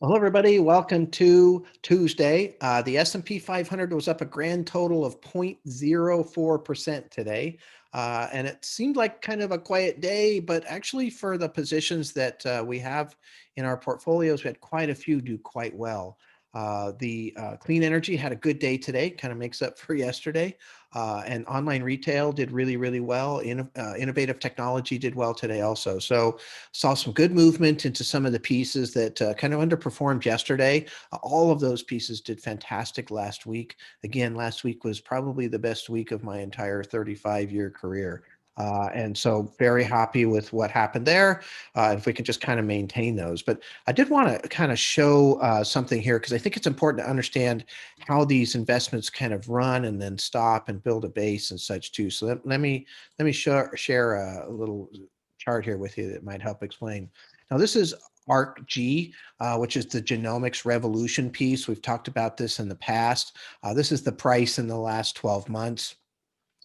Hello, everybody. Welcome to Tuesday. The S&P 500 was up a grand total of 0.04% today. And it seemed like kind of a quiet day, but actually for the positions that we have in our portfolios, we had quite a few do quite well. The clean energy had a good day today, kind of makes up for yesterday. And online retail did really, really well. Innovative technology did well today also. So saw some good movement into some of the pieces that kind of underperformed yesterday. All of those pieces did fantastic last week. Again, last week was probably the best week of my entire 35-year career. And so very happy with what happened there. If we can just kind of maintain those. But I did want to kind of show something here because I think it's important to understand how these investments kind of run and then stop and build a base and such too. So let me share a little chart here with you that might help explain. Now, this is ARC-G, which is the genomics revolution piece. We've talked about this in the past. This is the price in the last 12 months.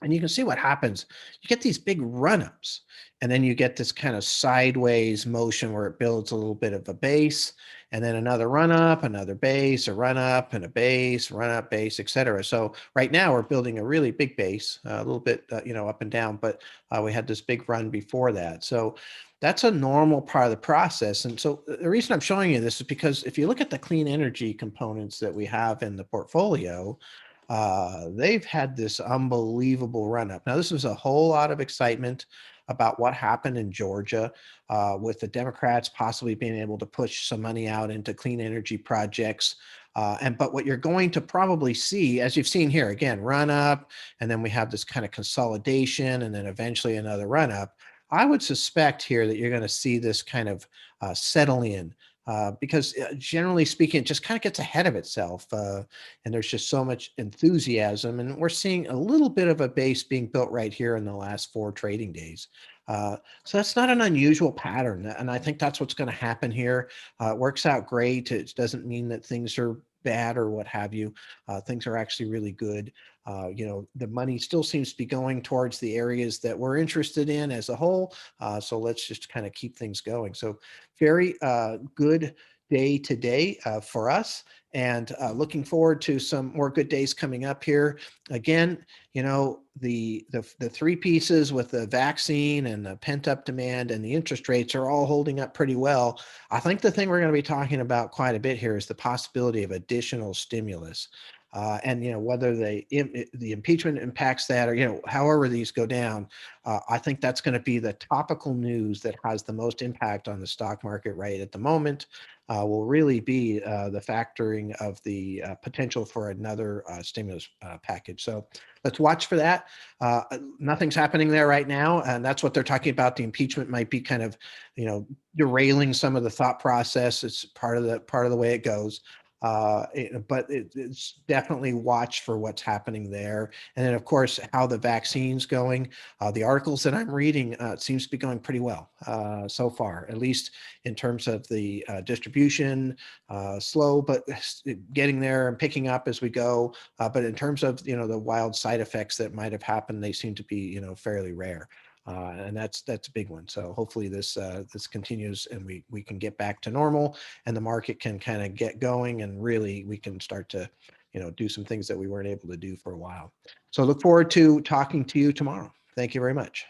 And you can see what happens. You get these big run-ups, and then you get this kind of sideways motion where it builds a little bit of a base, and then another run-up, another base, a run-up, and a base, run-up, base, etc. So right now we're building a really big base, a little bit, up and down, but we had this big run before that. So that's a normal part of the process. And so the reason I'm showing you this is because if you look at the clean energy components that we have in the portfolio, they've had this unbelievable run up. Now, this was a whole lot of excitement about what happened in Georgia with the Democrats possibly being able to push some money out into clean energy projects. But what you're going to probably see, as you've seen here, again, run up, and then we have this kind of consolidation, and then eventually another run up. I would suspect here that you're going to see this kind of settle in. Because generally speaking, it just kind of gets ahead of itself. And there's just so much enthusiasm. And we're seeing a little bit of a base being built right here in the last 4 trading days. So that's not an unusual pattern. And I think that's what's going to happen here. It works out great. It doesn't mean that things are bad or what have you. Things are actually really good. The money still seems to be going towards the areas that we're interested in as a whole. So let's just kind of keep things going. So very good day today for us, and looking forward to some more good days coming up here. Again, the 3 pieces with the vaccine and the pent up demand and the interest rates are all holding up pretty well. I think the thing we're going to be talking about quite a bit here is the possibility of additional stimulus. And whether the impeachment impacts that, or however these go down, I think that's going to be the topical news that has the most impact on the stock market right at the moment. Will really be the factoring of the potential for another stimulus package. So let's watch for that. Nothing's happening there right now, and that's what they're talking about. The impeachment might be kind of, derailing some of the thought process. It's part of the way it goes. But it's definitely watch for what's happening there. And then, of course, how the vaccine's going. The articles that I'm reading, it seems to be going pretty well so far, at least in terms of the distribution, slow, but getting there and picking up as we go. But in terms of, the wild side effects that might have happened, they seem to be, fairly rare. And that's a big one. So hopefully this continues and we can get back to normal and the market can kind of get going and really we can start to do some things that we weren't able to do for a while. So look forward to talking to you tomorrow. Thank you very much.